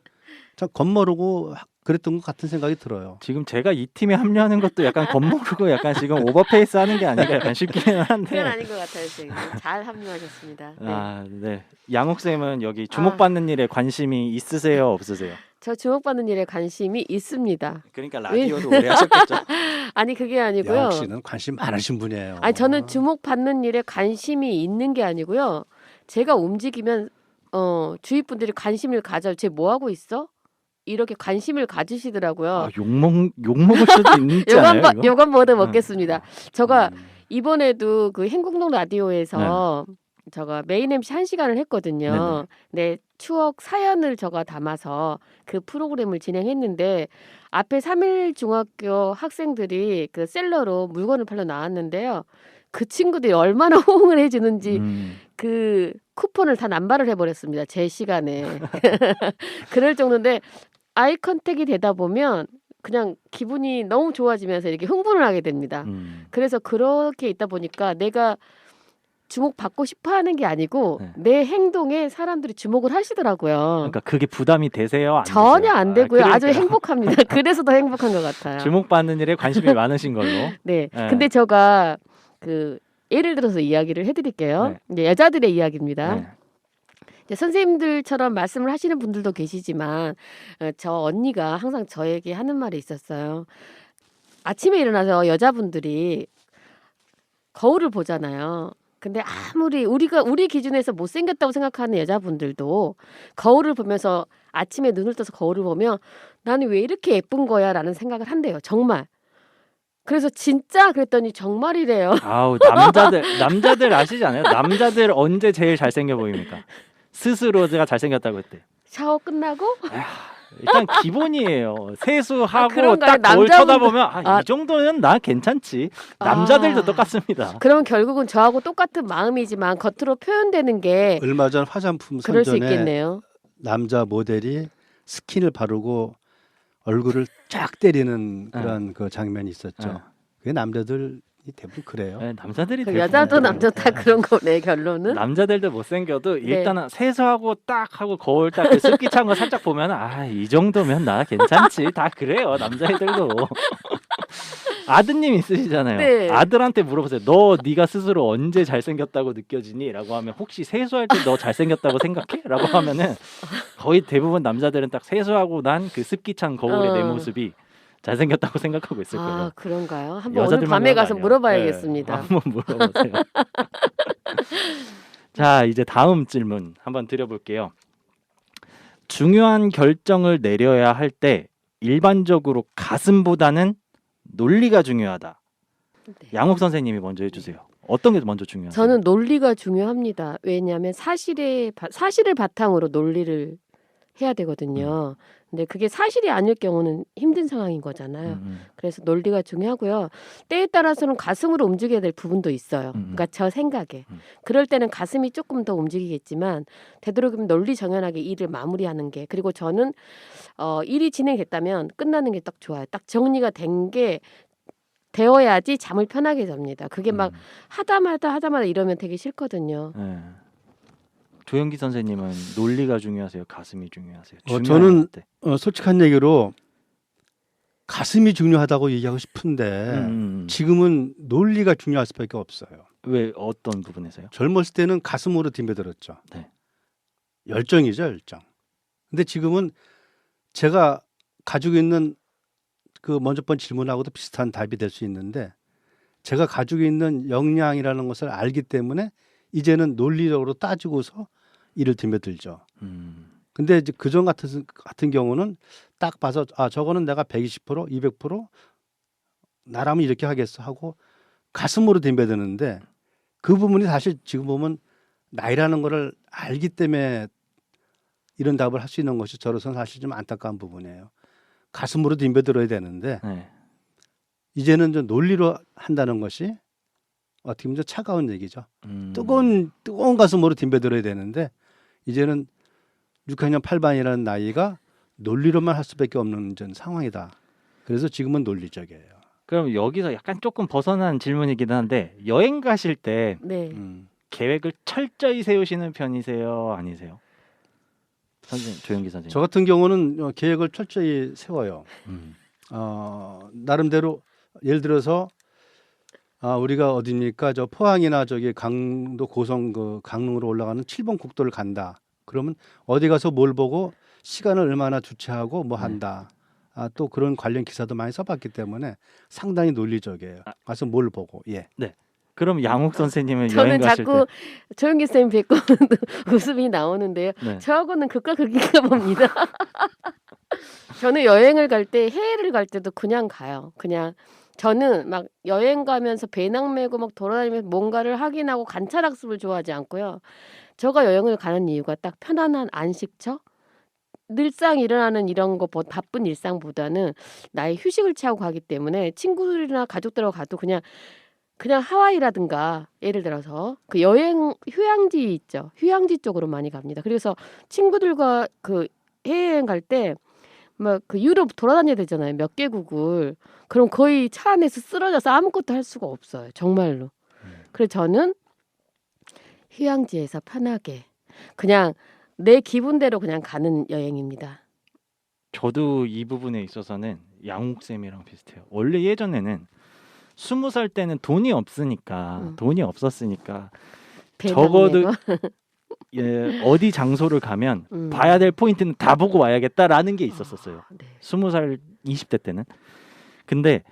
참 겁모르고 그랬던 것 같은 생각이 들어요. 지금 제가 이 팀에 합류하는 것도 약간 겁모르고 약간 지금 오버페이스 하는 게 아닌가 약간 싶기는 그건 한데. 아닌 것 같아요, 선생님. 잘 합류하셨습니다. 네. 아, 네. 양옥 쌤은 여기 주목받는 일에 관심이 있으세요, 없으세요? 저 주목받는 일에 관심이 있습니다. 그러니까 라디오도 오래 하셨겠죠. 아니 그게 아니고요. 양옥 씨는 관심 많으신 분이에요. 아니 저는 주목받는 일에 관심이 있는 게 아니고요. 제가 움직이면 주위 분들이 관심을 가져요. 쟤 뭐 하고 있어? 이렇게 관심을 가지시더라고요. 아, 욕먹을 수도 있지 않아요? 이거? 요건 뭐든 먹겠습니다. 제가 음. 이번에도 그 행국동 라디오에서 제가 메인 MC 1시간을 했거든요. 네, 추억 사연을 제가 담아서 그 프로그램을 진행했는데 앞에 3일 중학교 학생들이 그 셀러로 물건을 팔러 나왔는데요. 그 친구들이 얼마나 호응을 해주는지 그 쿠폰을 다 남발을 해버렸습니다. 제 시간에. 그럴 정도인데 아이 컨택이 되다 보면 그냥 기분이 너무 좋아지면서 이렇게 흥분을 하게 됩니다. 그래서 그렇게 있다 보니까 내가 주목받고 싶어 하는 게 아니고 네. 내 행동에 사람들이 주목을 하시더라고요. 그러니까 그게 부담이 되세요? 안 전혀 되세요? 안 되고요. 아주 그러니까요. 행복합니다. 그래서 더 행복한 것 같아요. 주목받는 일에 관심이 많으신 걸로. 네. 네. 근데 제가 그 예를 들어서 이야기를 해드릴게요. 네. 이제 여자들의 이야기입니다. 네. 이제 선생님들처럼 말씀을 하시는 분들도 계시지만 저 언니가 항상 저에게 하는 말이 있었어요. 아침에 일어나서 여자분들이 거울을 보잖아요. 근데 아무리 우리 기준에서 못생겼다고 생각하는 여자분들도 거울을 보면서 아침에 눈을 떠서 거울을 보면 나는 왜 이렇게 예쁜 거야 라는 생각을 한대요. 정말. 그래서 진짜 그랬더니 정말이래요. 아우 남자들 아시지 않아요? 남자들 언제 제일 잘생겨 보입니까? 스스로가 잘생겼다고 했대. 샤워 끝나고 일단 기본이에요. 세수하고 그런가요? 딱 거울 남자분들- 쳐다보면 이 정도는 나 괜찮지. 남자들도 아. 똑같습니다. 그러면 결국은 저하고 똑같은 마음이지만 겉으로 표현되는 게 얼마 전 화장품 그럴 수 선전에 있겠네요. 남자 모델이 스킨을 바르고 얼굴을 쫙 때리는 그런 그 장면이 있었죠. 네. 그게 남자들이 대부분 그래요. 네, 남자들이 그 대부분 여자도 그래요. 남자 다 그런 거네 결론은. 남자들도 못생겨도 네. 일단은 세수하고 딱 하고 거울 딱 그 습기 찬 거 살짝 보면 이 정도면 나 괜찮지. 다 그래요 남자애들도. 아드님 있으시잖아요. 네. 아들한테 물어보세요. 너 네가 스스로 언제 잘생겼다고 느껴지니? 라고 하면 혹시 세수할 때 너 잘생겼다고 생각해? 라고 하면은 거의 대부분 남자들은 딱 세수하고 난 그 습기 찬 거울의 내 어. 모습이 잘생겼다고 생각하고 있을 아, 거예요. 그런가요? 한번 오늘 여자들만 밤에 그런 거 가서 아니야. 물어봐야겠습니다. 네, 한번 물어보세요. 자, 이제 다음 질문 한번 드려볼게요. 중요한 결정을 내려야 할 때 일반적으로 가슴보다는 논리가 중요하다. 네. 양옥 선생님이 먼저 해주세요. 어떤 게 먼저 중요하세요? 저는 논리가 중요합니다. 왜냐하면 사실을 바탕으로 논리를 해야 되거든요. 근데 그게 사실이 아닐 경우는 힘든 상황인 거잖아요. 그래서 논리가 중요하고요. 때에 따라서는 가슴으로 움직여야 될 부분도 있어요. 그러니까 저 생각에. 그럴 때는 가슴이 조금 더 움직이겠지만 되도록이면 논리 정연하게 일을 마무리하는 게. 그리고 저는 일이 진행됐다면 끝나는 게 딱 좋아요. 딱 정리가 된 게 되어야지 잠을 편하게 잡니다. 그게 막 하다마다 이러면 되게 싫거든요. 네. 조영기 선생님은 논리가 중요하세요? 가슴이 중요하세요? 저는 중요할 때. 솔직한 얘기로 가슴이 중요하다고 얘기하고 싶은데 지금은 논리가 중요할 수밖에 없어요. 왜 어떤 부분에서요? 젊었을 때는 가슴으로 뒷매들었죠. 네. 열정이죠, 열정. 근데 지금은 제가 가지고 있는 그 먼저 번 질문하고도 비슷한 답이 될 수 있는데 제가 가지고 있는 역량이라는 것을 알기 때문에 이제는 논리적으로 따지고서 일을 뒷매들죠. 근데 이제 그전 같은 경우는 딱 봐서 저거는 내가 120%, 200% 나라면 이렇게 하겠어 하고 가슴으로 뒷매드는데 그 부분이 사실 지금 보면 나이라는 거를 알기 때문에 이런 답을 할 수 있는 것이 저로서는 사실 좀 안타까운 부분이에요. 가슴으로 뒷매들어야 되는데 네. 이제는 좀 논리로 한다는 것이 어떻게 보면 좀 차가운 얘기죠. 뜨거운 가슴으로 뒷매들어야 되는데 이제는 6학년 8반이라는 나이가 논리로만 할 수밖에 없는 전 상황이다. 그래서 지금은 논리적이에요. 그럼 여기서 약간 조금 벗어난 질문이긴 한데 여행 가실 때 네. 계획을 철저히 세우시는 편이세요? 아니세요? 선생님, 조영기 선생님. 저 같은 경우는 계획을 철저히 세워요. 나름대로 예를 들어서 우리가 어디입니까? 저 포항이나 저기 강도 고성 그 강릉으로 올라가는 7번 국도를 간다. 그러면 어디 가서 뭘 보고 시간을 얼마나 주체하고 뭐 한다. 또 그런 관련 기사도 많이 써봤기 때문에 상당히 논리적이에요. 가서 뭘 보고 그럼 양옥 선생님은 여행 저는 가실 자꾸 조영기 쌤 뵙고 웃음이 나오는데요. 때 네. 저하고는 극과 극인가 봅니다. 저는 여행을 갈 때 해외를 갈 때도 그냥 가요. 그냥 저는 막 여행 가면서 배낭 메고 막 돌아다니면서 뭔가를 확인하고 관찰학습을 좋아하지 않고요. 제가 여행을 가는 이유가 딱 편안한 안식처? 늘상 일어나는 이런 거 바쁜 일상보다는 나의 휴식을 취하고 가기 때문에 친구들이나 가족들하고 가도 그냥 하와이라든가 예를 들어서 그 여행 휴양지 있죠. 휴양지 쪽으로 많이 갑니다. 그래서 친구들과 그 해외여행 갈 때 막 그 유럽 돌아다녀야 되잖아요. 몇 개국을. 그럼 거의 차 안에서 쓰러져서 아무것도 할 수가 없어요. 정말로. 그래서 저는 휴양지에서 편하게 그냥 내 기분대로 그냥 가는 여행입니다. 저도 이 부분에 있어서는 양옥 쌤이랑 비슷해요. 원래 예전에는 20살 때는 돈이 없었으니까 배낭 적어도 메고. 어디 장소를 가면 음. 봐야 될 포인트는 다 보고 와야겠다라는 게 있었어요. 네. 20살, 20대 때는. 근데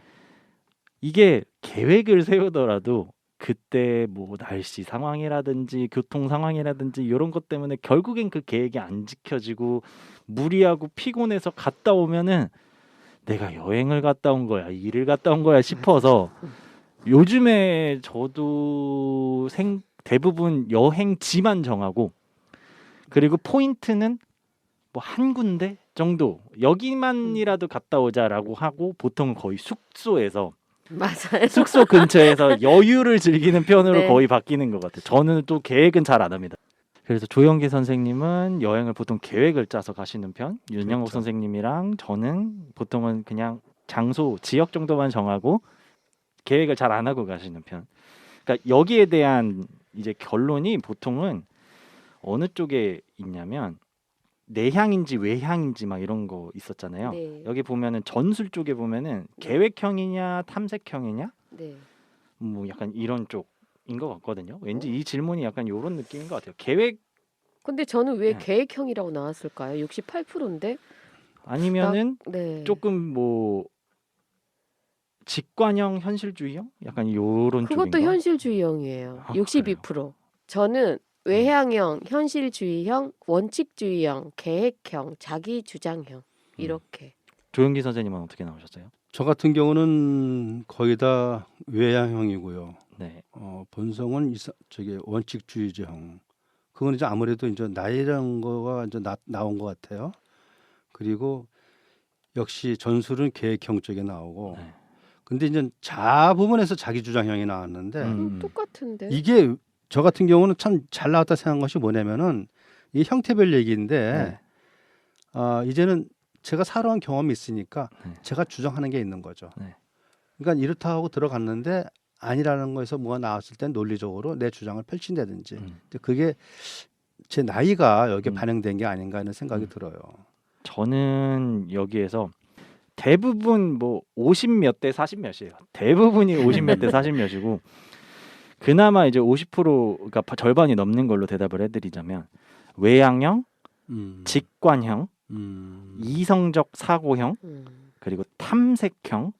이게 계획을 세우더라도 그때 뭐 날씨 상황이라든지 교통 상황이라든지 이런 것 때문에 결국엔 그 계획이 안 지켜지고 무리하고 피곤해서 갔다 오면은 내가 여행을 갔다 온 거야, 일을 갔다 온 거야 싶어서 요즘에 저도 대부분 여행지만 정하고 그리고 포인트는 뭐 한 군데 정도 여기만이라도 갔다 오자라고 하고 보통은 거의 숙소에서 맞아요. 숙소 근처에서 여유를 즐기는 편으로 네. 거의 바뀌는 것 같아요. 저는 또 계획은 잘 안 합니다. 그래서 조영기 선생님은 여행을 보통 계획을 짜서 가시는 편, 윤영옥 그렇죠. 선생님이랑 저는 보통은 그냥 장소, 지역 정도만 정하고 계획을 잘 안 하고 가시는 편. 그러니까 여기에 대한 이제 결론이 보통은 어느 쪽에 있냐면 내향인지 외향인지 막 이런 거 있었잖아요. 네. 여기 보면은 전술 쪽에 보면은 계획형이냐 탐색형이냐 네. 뭐 약간 이런 쪽인 것 같거든요. 왠지 이 질문이 약간 이런 느낌인 것 같아요. 계획 근데 저는 왜 네. 계획형이라고 나왔을까요? 68%인데. 아니면은 네. 조금 뭐 직관형 현실주의형 약간 요런 그것도 쪽인가? 현실주의형이에요. 아, 62%. 저는 외향형, 현실주의형, 원칙주의형, 계획형, 자기주장형 이렇게. 조영기 선생님은 어떻게 나오셨어요? 저 같은 경우는 거의 다 외향형이고요. 네. 본성은 저기 원칙주의형. 그건 이제 아무래도 이제 나이라는 거가 이제 나온 것 같아요. 그리고 역시 전술은 계획형 쪽에 나오고. 네. 근데 이제 자 부분에서 자기주장형이 나왔는데 똑같은데. 이게 저 같은 경우는 참 잘 나왔다 생각한 것이 뭐냐면은 이 형태별 얘기인데 이제는 제가 살아온 경험이 있으니까 네. 제가 주장하는 게 있는 거죠. 네. 그러니까 이렇다 하고 들어갔는데 아니라는 거에서 뭐가 나왔을 땐 논리적으로 내 주장을 펼친다든지 이제 그게 제 나이가 여기에 반영된 게 아닌가 하는 생각이 들어요. 저는 여기에서 대부분 뭐 50몇 대 40 몇이에요. 대부분이 50몇 대 40 몇이고 그나마 이제 50%가 절반이 넘는 걸로 대답을 해드리자면 외향형, 직관형, 이성적 사고형, 그리고 탐색형,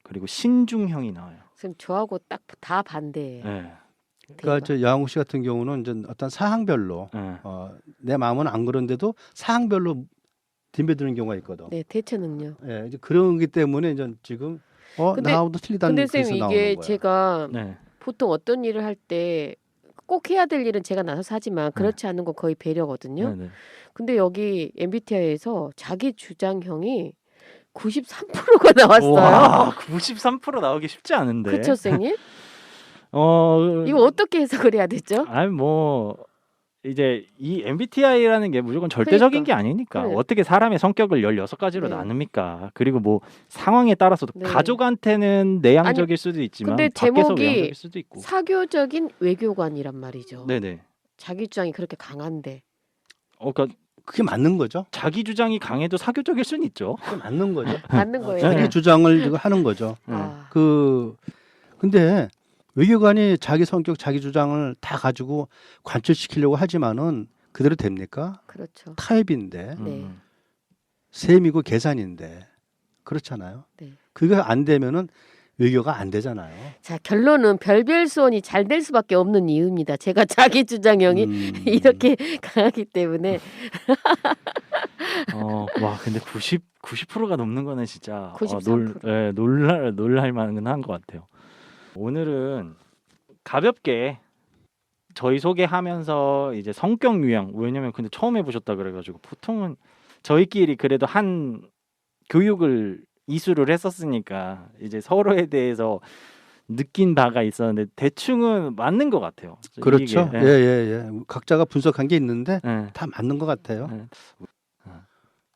그리고 신중형이 나와요. 지금 저하고 딱 다 반대예요. 네. 그러니까 저 양욱 씨 같은 경우는 이제 어떤 사항별로 네. 내 마음은 안 그런데도 사항별로 덤벼드는 경우가 있거든. 네, 대처는요. 예, 이제 그러기 때문에 이제 지금 근데- 나하고도 틀리다는 근데 그래서 쌤 나오는 이게 거야. 제가 네. 보통 어떤 일을 할 때 꼭 해야 될 일은 제가 나서서 하지만 그렇지 않은 건 거의 배려거든요. 네. 네. 근데 여기 MBTI에서 자기 주장형이 93%가 나왔어요. 와, 93% 나오기 쉽지 않은데. 그쵸, 쌤님? 어, 이거 어떻게 해석을 해야 되죠? 아니 뭐 이제 이 MBTI라는 게 무조건 절대적인 그러니까. 게 아니니까 그래. 어떻게 사람의 성격을 16가지로 네. 나눕니까? 그리고 뭐 상황에 따라서도 네. 가족한테는 내향적일 수도 있지만 근데 밖에서 제목이 외향적일 수도 있고. 사교적인 외교관이란 말이죠. 네네. 자기 주장이 그렇게 강한데. 그러니까 그게 맞는 거죠. 자기 주장이 강해도 사교적일 수는 있죠. 그게 맞는 거죠. 맞는 거예요. 네. 자기 주장을 이거 하는 거죠. 아, 근데 외교관이 자기 성격, 자기 주장을 다 가지고 관철시키려고 하지만은 그대로 됩니까? 그렇죠. 타협인데 네. 셈이고 계산인데 그렇잖아요. 네. 그게 안 되면은 외교가 안 되잖아요. 자, 결론은 별별 수원이 잘 될 수밖에 없는 이유입니다. 제가 자기 주장형이 이렇게 강하기 때문에 와 근데 90%가 넘는 거는 진짜 93%. 놀랄 만은 한 것 같아요. 오늘은 가볍게 저희 소개하면서 이제 성격 유형 왜냐면 근데 처음 해보셨다 그래가지고 보통은 저희끼리 그래도 한 교육을 이수를 했었으니까 이제 서로에 대해서 느낀 바가 있었는데 대충은 맞는 것 같아요. 그렇죠. 이게, 예. 각자가 분석한 게 있는데 예. 다 맞는 것 같아요. 예.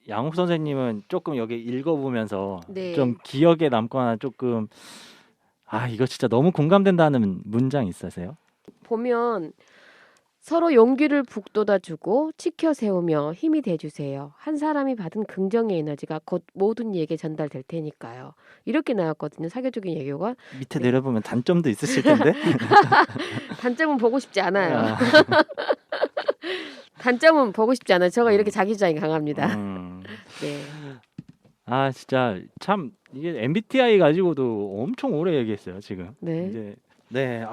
양욱 선생님은 조금 여기 읽어보면서 네. 좀 기억에 남거나 조금 이거 진짜 너무 공감된다는 문장 있으세요? 보면 서로 용기를 북돋아주고 치켜 세우며 힘이 돼주세요. 한 사람이 받은 긍정의 에너지가 곧 모든 이에게 전달될 테니까요. 이렇게 나왔거든요. 사교적인 외교가. 밑에 네. 내려보면 단점도 있으실 텐데. 단점은 보고 싶지 않아요. 아, 단점은 보고 싶지 않아요. 제가 이렇게 자기 주장이 강합니다. 네. 진짜 참 이게 MBTI 가지고도 엄청 오래 얘기했어요 지금. 네. 이제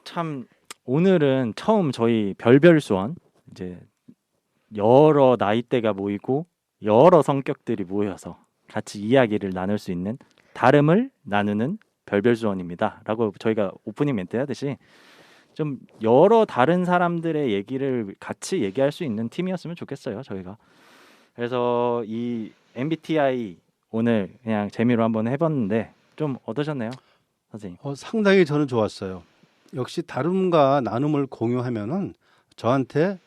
참 오늘은 처음 저희 별별 수원 이제 여러 나이대가 모이고 여러 성격들이 모여서 같이 이야기를 나눌 수 있는 다름을 나누는 별별 수원입니다라고 저희가 오프닝 멘트 하듯이 좀 여러 다른 사람들의 얘기를 같이 얘기할 수 있는 팀이었으면 좋겠어요 저희가. 그래서 이 MBTI 오늘 그냥 재미로 한번 해봤는데 좀 어떠셨나요 선생님? 상당히 저는 좋았어요. 역시 다름과 나눔을 공유하면은 저한테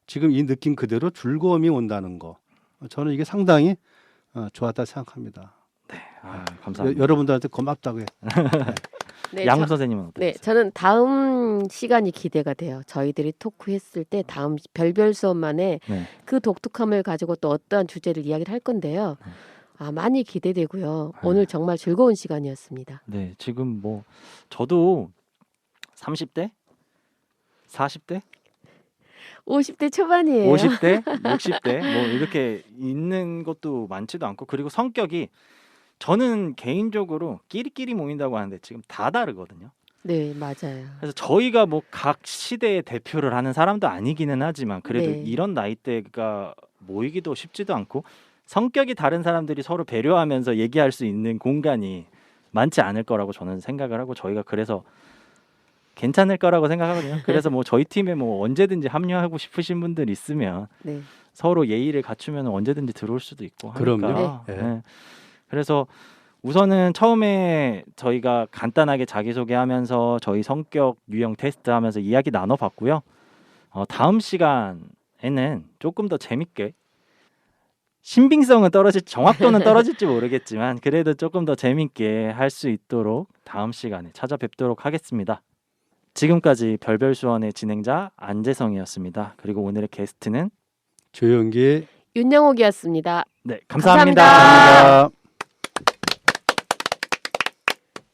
지금 이 느낌 그대로 즐거움이 온다는 거. 저는 이게 상당히 좋았다 생각합니다. 감사합니다. 여러분들한테 고맙다고 해. 네, 양 선생님은 어떠세요? 네, 저는 다음 시간이 기대가 돼요. 저희들이 토크했을 때 다음 별별 수업만에 네. 그 독특함을 가지고 또 어떠한 주제를 이야기를 할 건데요. 많이 기대되고요. 오늘 정말 즐거운 시간이었습니다. 네, 지금 뭐 저도 30대, 40대, 50대 초반이에요. 50대, 60대 뭐 이렇게 있는 것도 많지도 않고 그리고 성격이 저는 개인적으로 끼리끼리 모인다고 하는데 지금 다 다르거든요. 네, 맞아요. 그래서 저희가 뭐 각 시대의 대표를 하는 사람도 아니기는 하지만 그래도 네. 이런 나이대가 모이기도 쉽지도 않고 성격이 다른 사람들이 서로 배려하면서 얘기할 수 있는 공간이 많지 않을 거라고 저는 생각을 하고 저희가 그래서 괜찮을 거라고 생각하거든요. 그래서 뭐 저희 팀에 뭐 언제든지 합류하고 싶으신 분들 있으면 네. 서로 예의를 갖추면 언제든지 들어올 수도 있고 하니까. 그럼요. 네. 네. 그래서 우선은 처음에 저희가 간단하게 자기소개하면서 저희 성격 유형 테스트하면서 이야기 나눠봤고요. 다음 시간에는 조금 더 재밌게 신빙성은 정확도는 떨어질지 모르겠지만 그래도 조금 더 재밌게 할 수 있도록 다음 시간에 찾아뵙도록 하겠습니다. 지금까지 별별수원의 진행자 안재성이었습니다. 그리고 오늘의 게스트는 조영기의 윤영옥이었습니다. 네, 감사합니다. 감사합니다. 감사합니다.